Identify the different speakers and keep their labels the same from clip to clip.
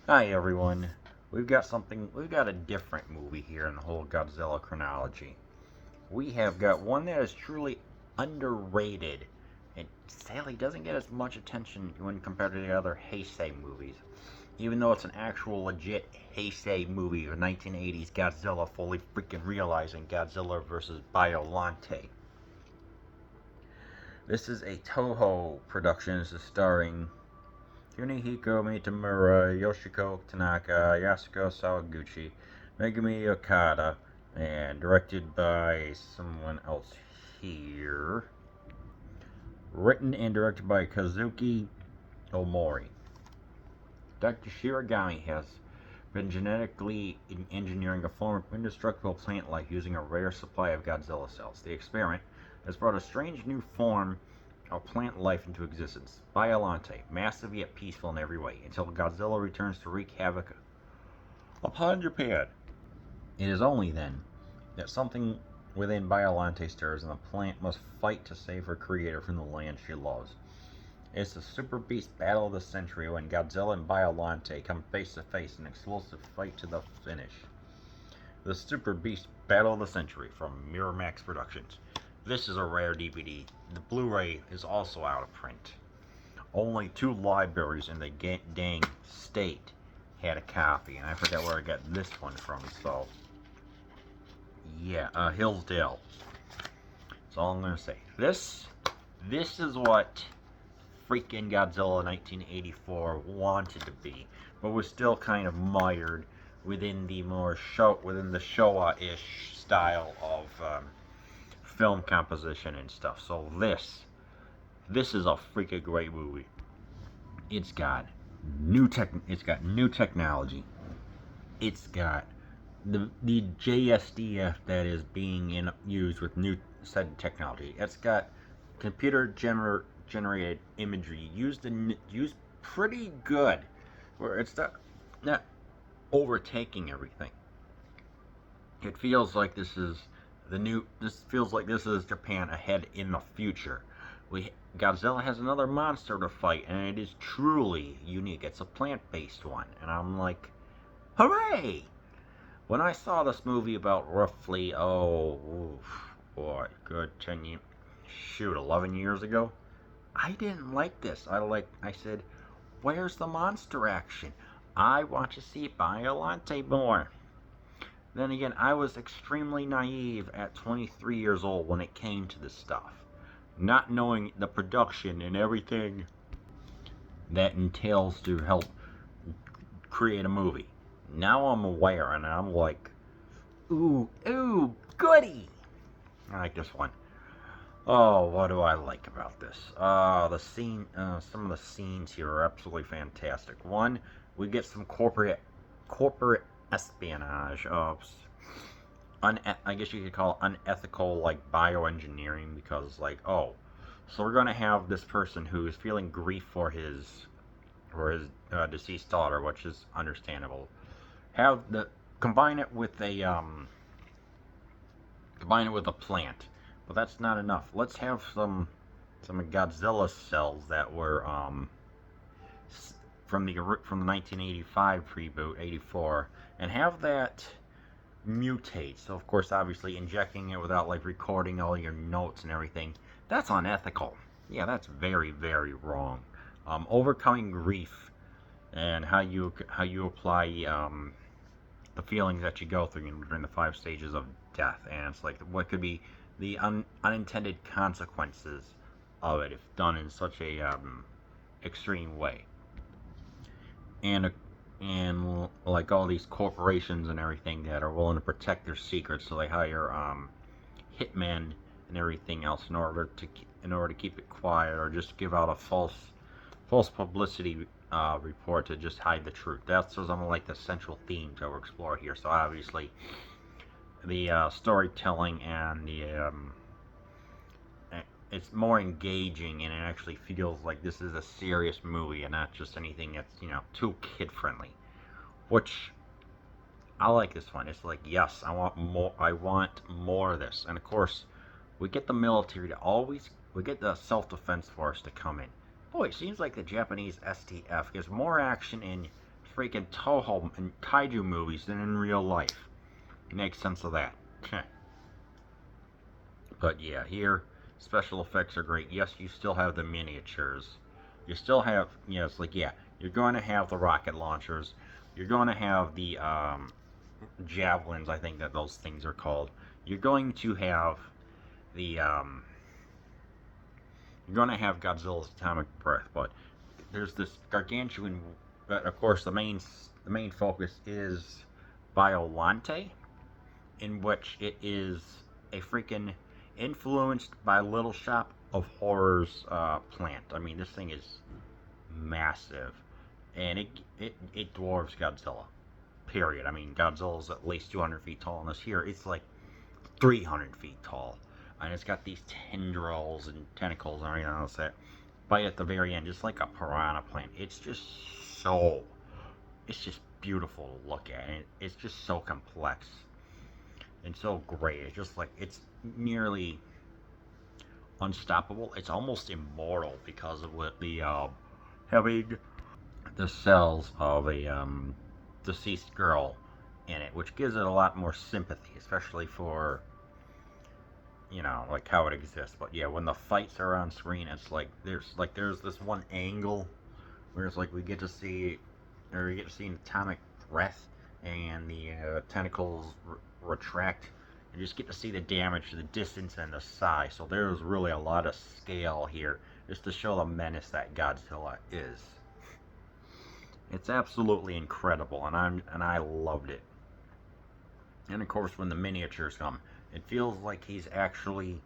Speaker 1: Hi everyone. We've got a different movie here in the whole Godzilla chronology. We have got one that is truly underrated and sadly doesn't get as much attention when compared to the other Heisei movies. Even though it's an actual legit Heisei movie of 1980s Godzilla fully freaking realizing Godzilla versus Biollante. This is a Toho production. This is starring Kunihiko Mitamura, Yoshiko Tanaka, Yasuko Sawaguchi, Megumi Okada, and directed by someone else here. Written and directed by Kazuki Omori. Dr. Shiragami has been genetically engineering a form of indestructible plant life using a rare supply of Godzilla cells. The experiment has brought a strange new form of plant life into existence. Biollante, massive yet peaceful in every way, until Godzilla returns to wreak havoc upon Japan. It is only then that something within Biollante stirs and the plant must fight to save her creator from the land she loves. It's the Super Beast battle of the century when Godzilla and Biollante come face to face in an explosive fight to the finish. The Super Beast Battle of the Century from Miramax Productions. This is a rare DVD. The Blu-ray is also out of print. Only 2 libraries in the dang state had a copy, and I forgot where I got this one from, so yeah, Hillsdale. That's all I'm gonna say. This is what freaking Godzilla 1984 wanted to be, but was still kind of mired within the Showa-ish style of film composition and stuff. So this is a freaking great movie. It's got it's got new technology. It's got the JSDF that is being used with new said technology. It's got computer generated imagery used pretty good, where it's not overtaking everything. It feels like this feels like this is Japan ahead in the future. Godzilla has another monster to fight, and it is truly unique. It's a plant-based one, and I'm like, hooray! When I saw this movie about roughly, good 11 years ago, I didn't like this. I said, where's the monster action? I want to see Biollante more. Then again, I was extremely naive at 23 years old when it came to this stuff, not knowing the production and everything that entails to help create a movie. Now I'm aware, and I'm like, ooh, goody! I like this one. Oh, what do I like about this? Some of the scenes here are absolutely fantastic. One, we get some corporate espionage of, I guess you could call it unethical, like bioengineering, because so we're gonna have this person who is feeling grief for his deceased daughter, which is understandable. Combine it with a plant. But that's not enough. Let's have some Godzilla cells that were from the 1985 reboot, 84, and have that mutate. So of course, obviously, injecting it without recording all your notes and everything, that's unethical. Yeah, that's very, very wrong. Overcoming grief and how you apply the feelings that you go through during the 5 stages of death, and it's like what could be the unintended consequences of it if done in such a extreme way. And like all these corporations and everything that are willing to protect their secrets, so they hire hitmen and everything else in order to keep it quiet, or just give out a false publicity report to just hide the truth. That's some of the central themes that we're exploring here. So obviously, the storytelling and it's more engaging, and it actually feels like this is a serious movie and not just anything that's too kid friendly. Which I like this one. It's like, yes, I want more. I want more of this, and of course, we get the military we get the self-defense force to come in. Boy, it seems like the Japanese STF gives more action in freaking Toho and kaiju movies than in real life. Makes sense of that. But yeah, here special effects are great. Yes, you still have the miniatures. You still have, it's like, yeah, you're going to have the rocket launchers. You're going to have the javelins, I think that those things are called. You're going to have the you're going to have Godzilla's atomic breath, but there's this gargantuan. But of course, the main focus is Biollante, in which it is a freaking influenced by Little Shop of Horrors plant. I mean, this thing is massive, and it dwarfs Godzilla. Period. I mean, Godzilla's at least 200 feet tall, and this here it's like 300 feet tall, and it's got these tendrils and tentacles and everything else that bite at the very end, just like a piranha plant. So, it's just beautiful to look at, and it's just so complex and so great. It's just like, it's nearly unstoppable. It's almost immortal because of what the having the cells of a deceased girl in it, which gives it a lot more sympathy, especially for like how it exists. But yeah, when the fights are on screen, it's like there's this one angle where it's like we get to see an atomic breath, and the tentacles retract. You just get to see the damage, the distance, and the size. So there's really a lot of scale here, just to show the menace that Godzilla is. It's absolutely incredible, and I loved it. And of course, when the miniatures come, it feels like he's actually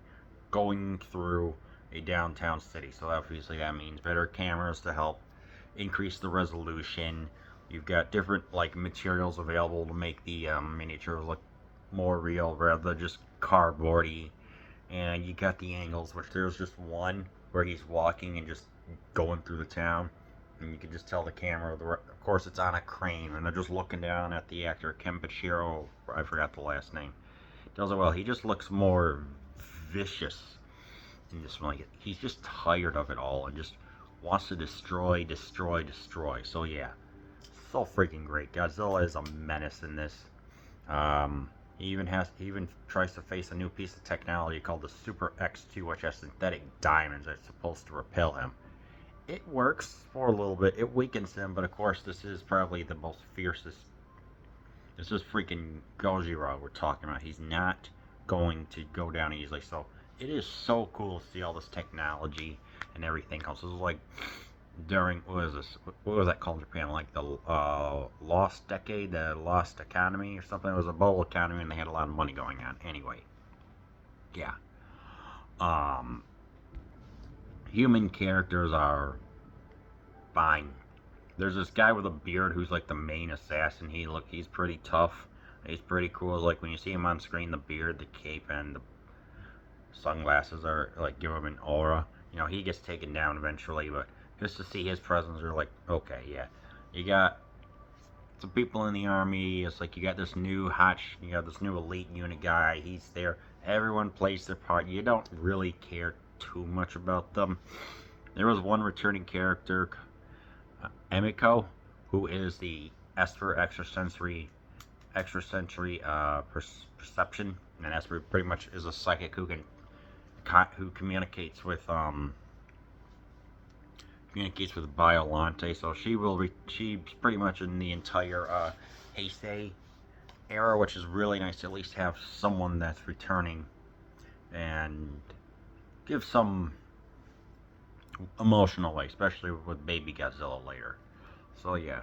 Speaker 1: going through a downtown city. So obviously that means better cameras to help increase the resolution. You've got different like materials available to make the miniatures look more real rather than just cardboardy. And you got the angles, which there's just one where he's walking and just going through the town, and you can just tell the camera. Of course, it's on a crane, and they're just looking down at the actor Kempachiro. I forgot the last name. Does it well. He just looks more vicious in this one. He's just tired of it all and just wants to destroy. So yeah, so freaking great. Godzilla is a menace in this. He even tries to face a new piece of technology called the Super X2, which has synthetic diamonds that's supposed to repel him. It works for a little bit. It weakens him, but of course this is probably the most fiercest. This is freaking Gojira we're talking about. He's not going to go down easily. So it is so cool to see all this technology and everything else. This is like during, what was that called in Japan? Like the Lost Decade, the Lost Economy or something. It was a bubble economy, and they had a lot of money going on. Anyway, yeah. Human characters are fine. There's this guy with a beard who's like the main assassin. He's pretty tough. He's pretty cool. Like when you see him on screen, the beard, the cape, and the sunglasses are like give him an aura. He gets taken down eventually, but just to see his presence, you're like, okay, yeah. You got some people in the army. It's like you got this new elite unit guy. He's there. Everyone plays their part. You don't really care too much about them. There was one returning character, Emiko, who is the Esper extrasensory perception, and Esper pretty much is a psychic who communicates with Biollante. So she's pretty much in the entire Heisei era, which is really nice to at least have someone that's returning and give some emotional way, especially with baby Godzilla later. So yeah,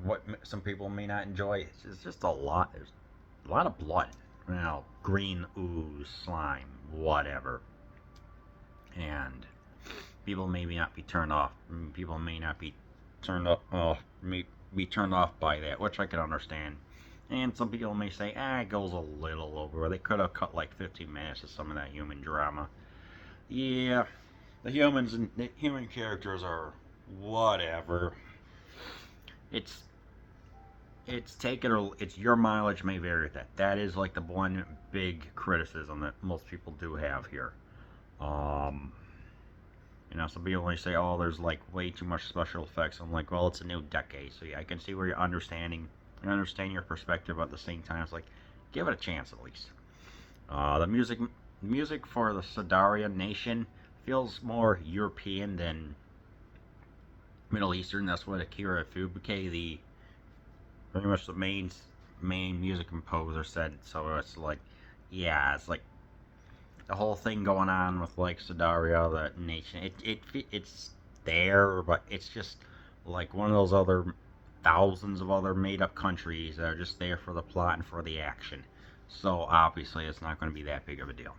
Speaker 1: what some people may not enjoy, it's just a lot. There's a lot of blood, green ooze, slime, whatever, and people may not be turned off. People may not be turned off by that, which I can understand. And some people may say, it goes a little over. They could have cut like 15 minutes of some of that human drama. Yeah, the human characters are whatever. It's take it or it's your mileage may vary with that. That is like the one big criticism that most people do have here. You know, some people only say, oh, there's like way too much special effects. I'm like, well, it's a new decade, so yeah, I can see where you're understanding. I understand your perspective, but at the same time, it's like, give it a chance at least. The music for the Sadaria nation feels more European than Middle Eastern. That's what Akira Ifukube, the pretty much the main music composer, said. So it's like, yeah, it's like the whole thing going on with like Sadaria, the nation. It's there, but it's just like one of those other thousands of other made up countries that are just there for the plot and for the action. So obviously, it's not going to be that big of a deal.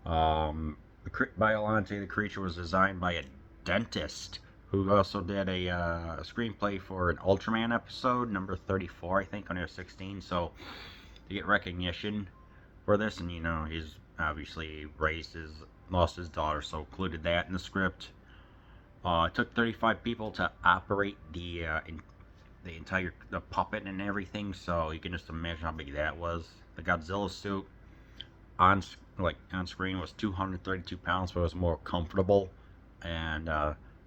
Speaker 1: Biollante, the creature, was designed by a dentist who also did a screenplay for an Ultraman episode, number 34, I think, when he was 16. So to get recognition for this, and you know, he's obviously lost his daughter, so included that in the script. It took 35 people to operate the entire the puppet and everything, so you can just imagine how big that was. The Godzilla suit on on screen was 232 pounds, but it was more comfortable, and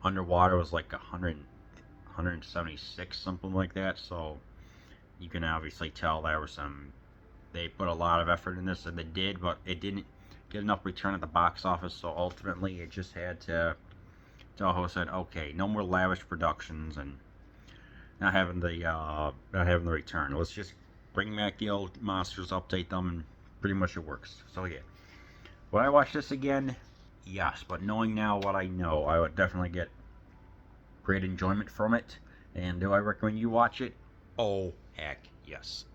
Speaker 1: underwater was like 176, something like that. So you can obviously tell there was they put a lot of effort in this, and they did, but it didn't get enough return at the box office. So ultimately, it just had to. Toho said, okay, no more lavish productions and not having the return. Let's just bring back the old monsters, update them, and pretty much it works. So yeah, would I watch this again? Yes, but knowing now what I know, I would definitely get great enjoyment from it. And do I recommend you watch it? Oh, heck yes.